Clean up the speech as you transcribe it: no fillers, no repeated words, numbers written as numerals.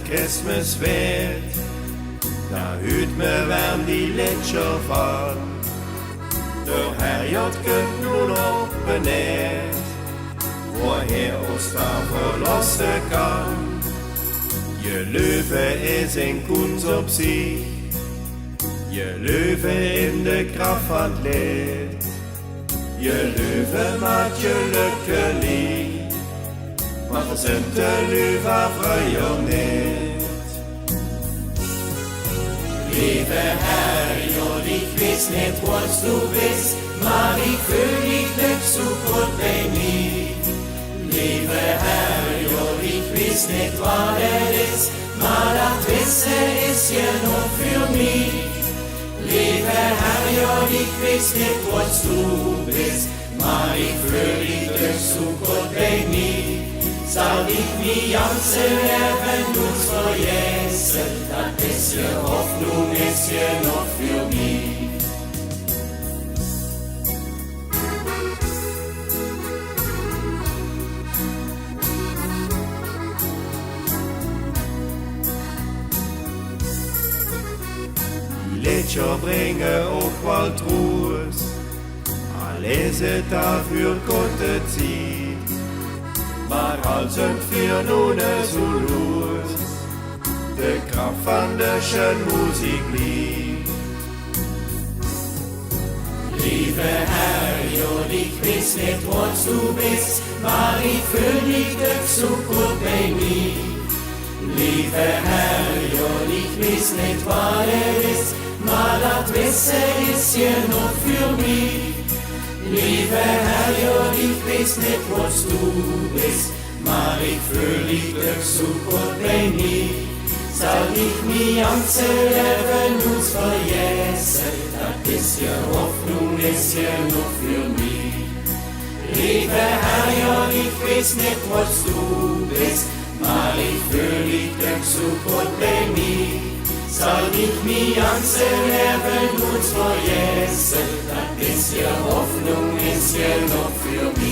Christmas wird, da hüt mir wärm die Litscher van. Der Herrgott könnt nun open net, woher uns da verlassen kann. Je Löwe is in Kunst op sich, je Löwe in de Kraft van het Lied. Je Löwe maakt je lykkelig, maar we zijn de Löwe vrij niet. Liebe Herrgott, ich weiß nicht, was du bist, maar ich fühl mich nicht so gut bei mir. Liebe Herrgott, ich weiß nicht, was ist, maar das Wissen ist ja nur für mich. Liebe Herrgott, ich weiß nicht, was du bist, maar ich fühl mich nicht so gut bei mir. Zal ich mich ganze Leben nur vergessen, das bisschen Hoffnung ist ja noch für mich. Die Lieder bringen auch bald Ruhe, alles dafür Gottes Zeit. Maar al zijn vier nun so los, de Kraft van de schön Musik liegt. Liebe Herrgott, ich weiß nicht, was du bist, maar ich fühl mich nicht so gut bei mir. Liebe Herrgott, ich weiß nicht, was ist, maar das Wissen ist ja noch für mich. Liebe Herrgott, ich weiß nicht, was du bist, maar ich fühl dich nicht so gut bei mir. Soll ich mich ganze Leben uns vergessen, das bisschen Hoffnung ist ja noch für mich. Liebe Herrgott, ich weiß nicht, was du bist, maar ich fühl dich nicht so gut bei mir. Soll ich mich ganze Leben uns vergessen, das bisschen Hoffnung ist ja noch für mich.